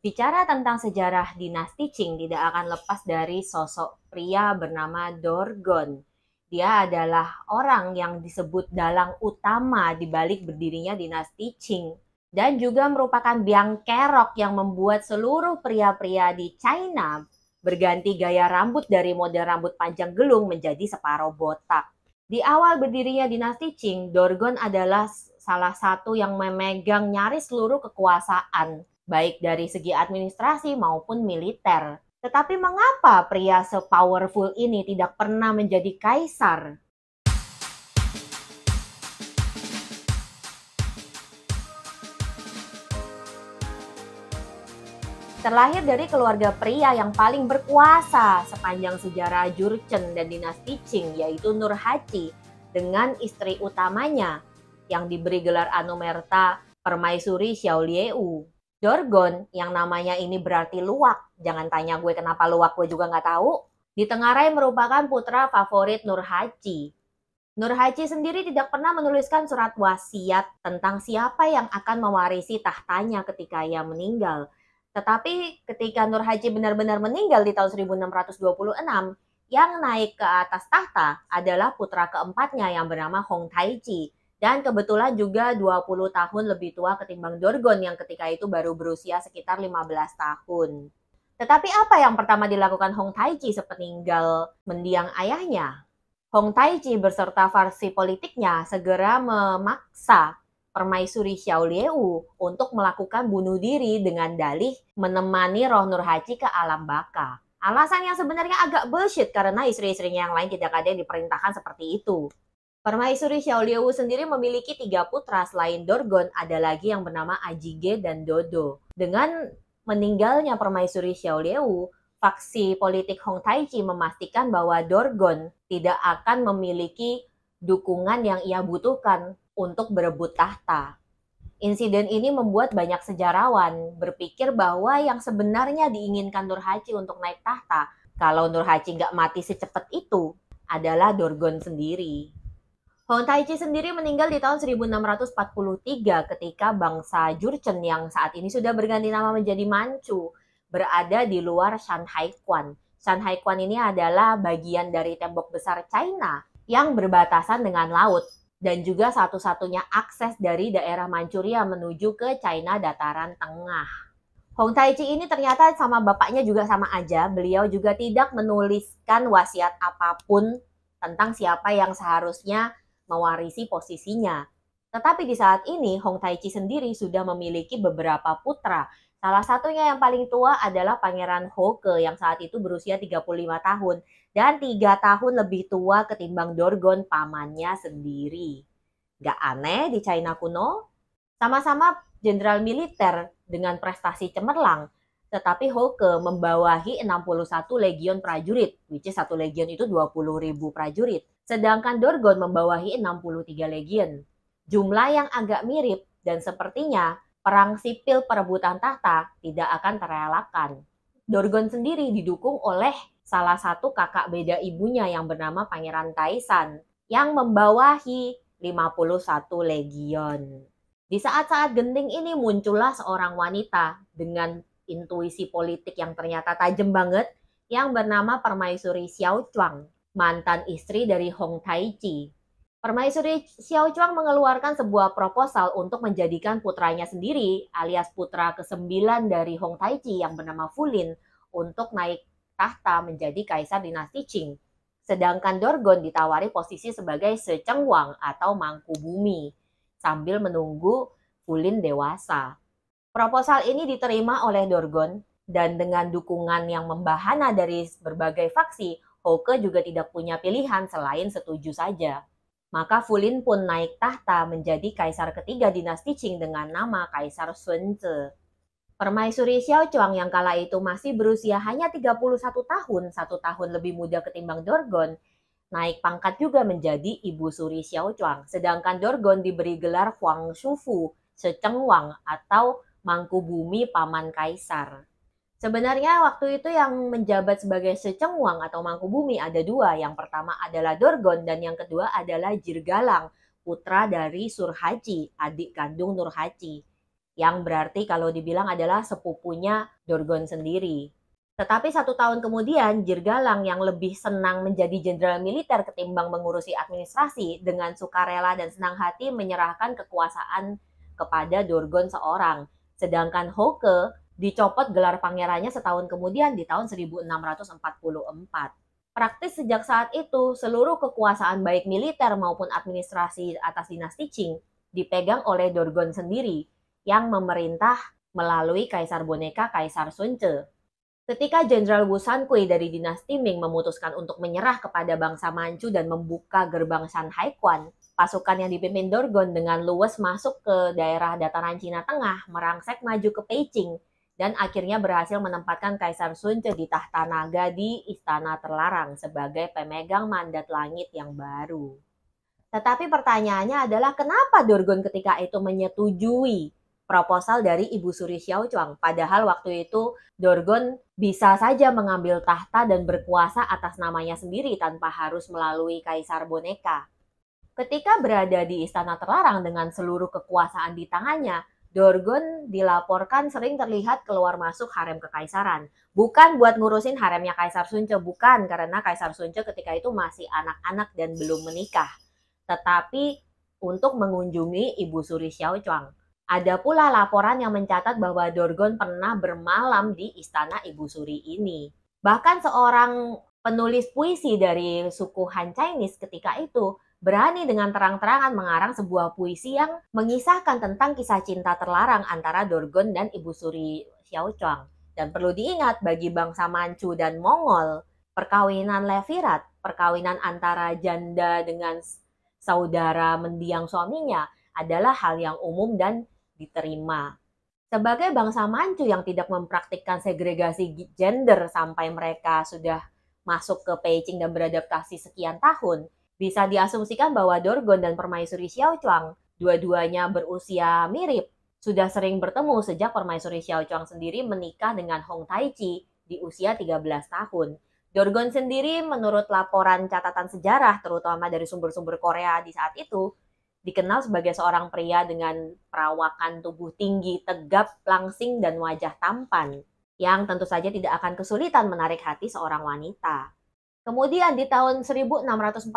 Bicara tentang sejarah dinasti Qing tidak akan lepas dari sosok pria bernama Dorgon. Dia adalah orang yang disebut dalang utama di balik berdirinya dinasti Qing dan juga merupakan biang kerok yang membuat seluruh pria-pria di China berganti gaya rambut dari model rambut panjang gelung menjadi separuh botak. Di awal berdirinya dinasti Qing, Dorgon adalah salah satu yang memegang nyaris seluruh kekuasaan, baik dari segi administrasi maupun militer. Tetapi mengapa pria se-powerful ini tidak pernah menjadi kaisar? Terlahir dari keluarga pria yang paling berkuasa sepanjang sejarah Jurchen dan dinasti Qing, yaitu Nurhaci, dengan istri utamanya yang diberi gelar Anumerta Permaisuri Xiaolieu. Dorgon, yang namanya ini berarti luwak. Jangan tanya gue kenapa luwak, gue juga nggak tahu. Ditengarai merupakan putra favorit Nurhaci. Nurhaci sendiri tidak pernah menuliskan surat wasiat tentang siapa yang akan mewarisi tahtanya ketika ia meninggal. Tetapi ketika Nurhaci benar-benar meninggal di tahun 1626, yang naik ke atas tahta adalah putra keempatnya yang bernama Hong Taiji. Dan kebetulan juga 20 tahun lebih tua ketimbang Dorgon yang ketika itu baru berusia sekitar 15 tahun. Tetapi apa yang pertama dilakukan Hong Taiji sepeninggal mendiang ayahnya? Hong Taiji beserta versi politiknya segera memaksa Permaisuri Xiaolieu untuk melakukan bunuh diri dengan dalih menemani roh Nurhaci ke alam baka. Alasan yang sebenarnya agak bullshit karena istri-istrinya yang lain tidak ada yang diperintahkan seperti itu. Permaisuri Xiaolieu sendiri memiliki 3 putra selain Dorgon, ada lagi yang bernama Ajige dan Dodo. Dengan meninggalnya Permaisuri Xiaolieu, faksi politik Hong Taiji memastikan bahwa Dorgon tidak akan memiliki dukungan yang ia butuhkan untuk berebut tahta. Insiden ini membuat banyak sejarawan berpikir bahwa yang sebenarnya diinginkan Nurhaci untuk naik tahta, kalau Nurhaci nggak mati secepat itu, adalah Dorgon sendiri. Hong Taiji sendiri meninggal di tahun 1643 ketika bangsa Jurchen yang saat ini sudah berganti nama menjadi Manchu berada di luar Shanhaiguan. Shanhaiguan ini adalah bagian dari tembok besar China yang berbatasan dengan laut dan juga satu-satunya akses dari daerah Manchuria menuju ke China dataran tengah. Hong Taiji ini ternyata sama bapaknya juga sama aja, beliau juga tidak menuliskan wasiat apapun tentang siapa yang seharusnya mewarisi posisinya. Tetapi di saat ini Hong Taiji sendiri sudah memiliki beberapa putra. Salah satunya yang paling tua adalah Pangeran Hoke yang saat itu berusia 35 tahun dan 3 tahun lebih tua ketimbang Dorgon pamannya sendiri. Gak aneh di China kuno? Sama-sama jenderal militer dengan prestasi cemerlang, tetapi Hoke membawahi 61 legion prajurit, which is satu legion itu 20.000 prajurit. Sedangkan Dorgon membawahi 63 legion. Jumlah yang agak mirip dan sepertinya perang sipil perebutan tahta tidak akan terelakkan. Dorgon sendiri didukung oleh salah satu kakak beda ibunya yang bernama Pangeran Taisan yang membawahi 51 legion. Di saat-saat genting ini muncullah seorang wanita dengan intuisi politik yang ternyata tajam banget yang bernama Permaisuri Xiao Chuang, mantan istri dari Hong Taiji. Permaisuri Xiao Chuang mengeluarkan sebuah proposal untuk menjadikan putranya sendiri alias putra ke-9 dari Hong Taiji yang bernama Fulin untuk naik tahta menjadi kaisar dinasti Qing. Sedangkan Dorgon ditawari posisi sebagai Seceng Wang atau Mangku Bumi sambil menunggu Fulin dewasa. Proposal ini diterima oleh Dorgon dan dengan dukungan yang membahana dari berbagai faksi, Hoke juga tidak punya pilihan selain setuju saja. Maka Fulin pun naik tahta menjadi kaisar ketiga dinasti Qing dengan nama Kaisar Sunze. Permaisuri Xiao Chuang yang kala itu masih berusia hanya 31 tahun, 1 tahun lebih muda ketimbang Dorgon, naik pangkat juga menjadi Ibu Suri Xiao Chuang. Sedangkan Dorgon diberi gelar Huang Shufu, Seceng Wang atau Mangku Bumi Paman Kaisar. Sebenarnya waktu itu yang menjabat sebagai Seceng Wang atau Mangku Bumi ada 2. Yang pertama adalah Dorgon dan yang kedua adalah Jirgalang, putra dari Surhaci, adik kandung Nurhaci. yang berarti kalau dibilang adalah sepupunya Dorgon sendiri. Tetapi 1 tahun kemudian, Jirgalang yang lebih senang menjadi jenderal militer ketimbang mengurusi administrasi dengan sukarela dan senang hati menyerahkan kekuasaan kepada Dorgon seorang. Sedangkan Hoke dicopot gelar pangerannya setahun kemudian di tahun 1644. Praktis sejak saat itu, seluruh kekuasaan baik militer maupun administrasi atas dinasti Qing dipegang oleh Dorgon sendiri yang memerintah melalui Kaisar Boneka Kaisar Sunce. Ketika Jenderal Wu Sankui dari dinasti Ming memutuskan untuk menyerah kepada bangsa Manchu dan membuka gerbang Shan Haikuan, pasukan yang dipimpin Dorgon dengan luwes masuk ke daerah dataran Cina Tengah, merangsek maju ke Peicing, dan akhirnya berhasil menempatkan Kaisar Sunce di tahta naga di Istana Terlarang sebagai pemegang mandat langit yang baru. Tetapi pertanyaannya adalah kenapa Dorgon ketika itu menyetujui proposal dari Ibu Suri Xiaochuang, padahal waktu itu Dorgon bisa saja mengambil tahta dan berkuasa atas namanya sendiri tanpa harus melalui Kaisar Boneka. Ketika berada di Istana Terlarang dengan seluruh kekuasaan di tangannya, Dorgon dilaporkan sering terlihat keluar masuk harem kekaisaran. Bukan buat ngurusin haremnya Kaisar Sunce, bukan, karena Kaisar Sunce ketika itu masih anak-anak dan belum menikah. Tetapi untuk mengunjungi Ibu Suri Xiaochuang. Ada pula laporan yang mencatat bahwa Dorgon pernah bermalam di istana Ibu Suri ini. Bahkan seorang penulis puisi dari suku Han Chinese ketika itu berani dengan terang-terangan mengarang sebuah puisi yang mengisahkan tentang kisah cinta terlarang antara Dorgon dan Ibu Suri Xiaochuang. Dan perlu diingat bagi bangsa Manchu dan Mongol, perkawinan levirat, perkawinan antara janda dengan saudara mendiang suaminya adalah hal yang umum dan diterima. Sebagai bangsa Manchu yang tidak mempraktikkan segregasi gender sampai mereka sudah masuk ke Peicing dan beradaptasi sekian tahun, bisa diasumsikan bahwa Dorgon dan Permaisuri Xiaochuang dua-duanya berusia mirip, sudah sering bertemu sejak Permaisuri Xiaochuang sendiri menikah dengan Hong Taichi di usia 13 tahun. Dorgon sendiri menurut laporan catatan sejarah terutama dari sumber-sumber Korea di saat itu dikenal sebagai seorang pria dengan perawakan tubuh tinggi, tegap, langsing, dan wajah tampan, yang tentu saja tidak akan kesulitan menarik hati seorang wanita. Kemudian di tahun 1649,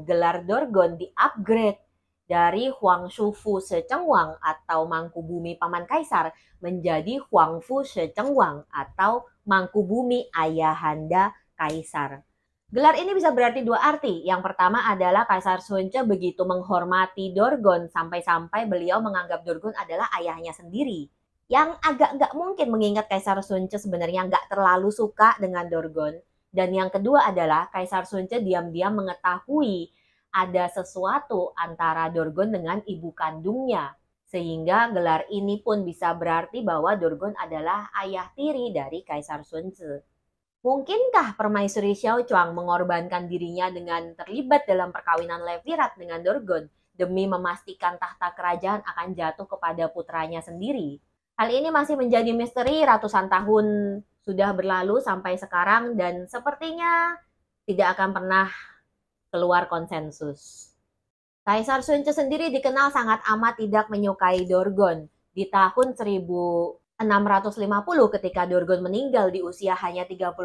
gelar Dorgon di-upgrade dari Huang Shufu Secengwang atau Mangkubumi Paman Kaisar menjadi Huangfu Secengwang atau Mangkubumi Ayahanda Kaisar. Gelar ini bisa berarti dua arti. Yang pertama adalah Kaisar Sunce begitu menghormati Dorgon sampai-sampai beliau menganggap Dorgon adalah ayahnya sendiri. Yang agak nggak mungkin mengingat Kaisar Sunce sebenarnya nggak terlalu suka dengan Dorgon. Dan yang kedua adalah Kaisar Sunce diam-diam mengetahui ada sesuatu antara Dorgon dengan ibu kandungnya. Sehingga gelar ini pun bisa berarti bahwa Dorgon adalah ayah tiri dari Kaisar Sunce. Mungkinkah Permaisuri Xiaochuang mengorbankan dirinya dengan terlibat dalam perkawinan levirat dengan Dorgon demi memastikan tahta kerajaan akan jatuh kepada putranya sendiri? Hal ini masih menjadi misteri ratusan tahun sudah berlalu sampai sekarang dan sepertinya tidak akan pernah keluar konsensus. Kaisar Sunce sendiri dikenal sangat amat tidak menyukai Dorgon. Di tahun 1650 ketika Dorgon meninggal di usia hanya 38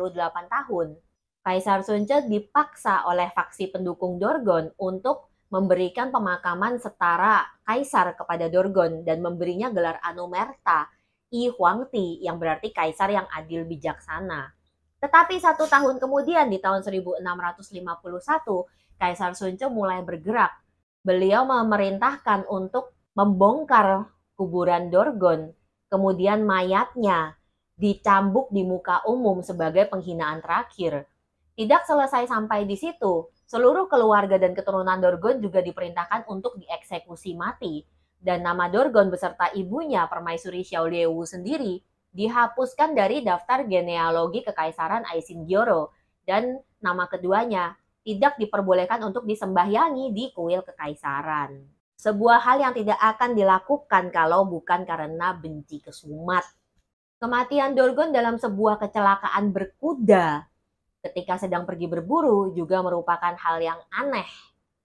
tahun, Kaisar Sunce dipaksa oleh faksi pendukung Dorgon untuk memberikan pemakaman setara kaisar kepada Dorgon dan memberinya gelar Anumerta I Huangti yang berarti kaisar yang adil bijaksana. Tetapi 1 tahun kemudian di tahun 1651, Kaisar Sunce mulai bergerak. Beliau memerintahkan untuk membongkar kuburan Dorgon. Kemudian mayatnya dicambuk di muka umum sebagai penghinaan terakhir. Tidak selesai sampai di situ, seluruh keluarga dan keturunan Dorgon juga diperintahkan untuk dieksekusi mati. Dan nama Dorgon beserta ibunya, Permaisuri Xiaoliewu sendiri, dihapuskan dari daftar genealogi kekaisaran Aisin-Gyoro. Dan nama keduanya tidak diperbolehkan untuk disembahyangi di kuil kekaisaran. Sebuah hal yang tidak akan dilakukan kalau bukan karena benci kesumat. Kematian Dorgon dalam sebuah kecelakaan berkuda ketika sedang pergi berburu juga merupakan hal yang aneh.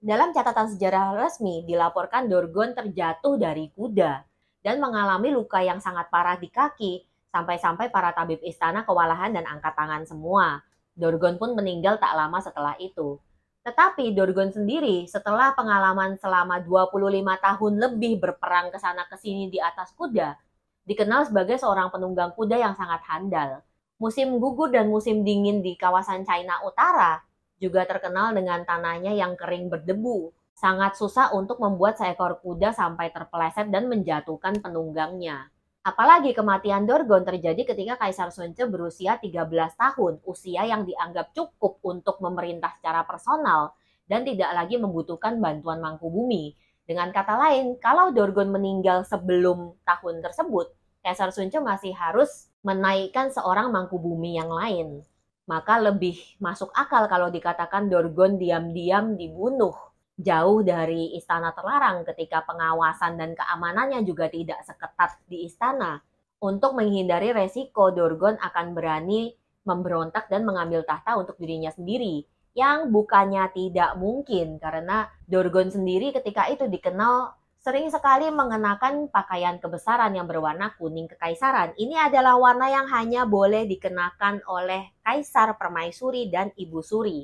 Dalam catatan sejarah resmi dilaporkan Dorgon terjatuh dari kuda. dan mengalami luka yang sangat parah di kaki, sampai-sampai para tabib istana kewalahan dan angkat tangan semua. Dorgon pun meninggal tak lama setelah itu. Tetapi Dorgon sendiri setelah pengalaman selama 25 tahun lebih berperang ke sana ke sini di atas kuda, dikenal sebagai seorang penunggang kuda yang sangat handal. Musim gugur dan musim dingin di kawasan China Utara juga terkenal dengan tanahnya yang kering berdebu. Sangat susah untuk membuat seekor kuda sampai terpeleset dan menjatuhkan penunggangnya. Apalagi kematian Dorgon terjadi ketika Kaisar Sunce berusia 13 tahun, usia yang dianggap cukup untuk memerintah secara personal dan tidak lagi membutuhkan bantuan Mangkubumi. Dengan kata lain, kalau Dorgon meninggal sebelum tahun tersebut, Kaisar Sunce masih harus menaikkan seorang Mangkubumi yang lain. Maka lebih masuk akal kalau dikatakan Dorgon diam-diam dibunuh jauh dari istana terlarang ketika pengawasan dan keamanannya juga tidak seketat di istana. Untuk menghindari resiko Dorgon akan berani memberontak dan mengambil tahta untuk dirinya sendiri. Yang bukannya tidak mungkin karena Dorgon sendiri ketika itu dikenal sering sekali mengenakan pakaian kebesaran yang berwarna kuning kekaisaran. Ini adalah warna yang hanya boleh dikenakan oleh Kaisar Permaisuri dan Ibu Suri.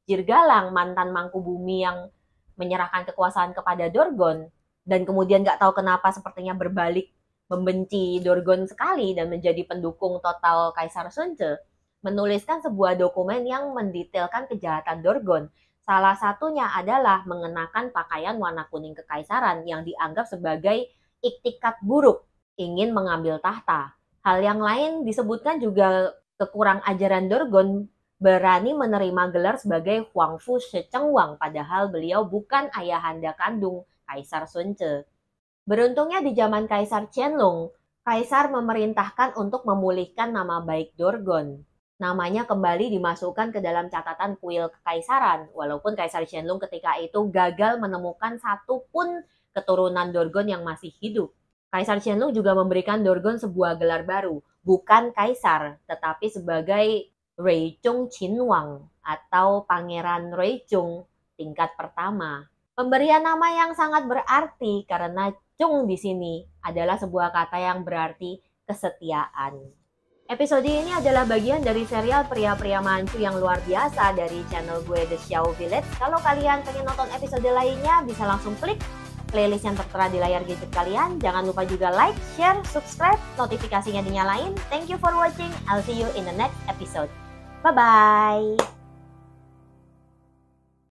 Jirgalang, mantan Mangkubumi yang menyerahkan kekuasaan kepada Dorgon dan kemudian gak tahu kenapa sepertinya berbalik membenci Dorgon sekali dan menjadi pendukung total Kaisar Sunce, menuliskan sebuah dokumen yang mendetailkan kejahatan Dorgon. Salah satunya adalah mengenakan pakaian warna kuning kekaisaran yang dianggap sebagai iktikat buruk ingin mengambil tahta. Hal yang lain disebutkan juga kekurang ajaran Dorgon berani menerima gelar sebagai Huangfu Shechengwang, padahal beliau bukan ayahanda kandung Kaisar Sunce. Beruntungnya di zaman Kaisar Qianlong, Kaisar memerintahkan untuk memulihkan nama baik Dorgon. Namanya kembali dimasukkan ke dalam catatan kuil kekaisaran, walaupun Kaisar Qianlong ketika itu gagal menemukan satu pun keturunan Dorgon yang masih hidup. Kaisar Qianlong juga memberikan Dorgon sebuah gelar baru, bukan Kaisar, tetapi sebagai Ruizhong Qinwang atau Pangeran Ruizhong tingkat pertama. Pemberian nama yang sangat berarti karena Zhong di sini adalah sebuah kata yang berarti kesetiaan. Episode ini adalah bagian dari serial pria-pria mancu yang luar biasa dari channel gue The Xiao Village. Kalau kalian pengen nonton episode lainnya bisa langsung klik playlist yang tertera di layar gadget kalian. Jangan lupa juga like, share, subscribe, notifikasinya dinyalain. Thank you for watching. I'll see you in the next episode. Bye-bye.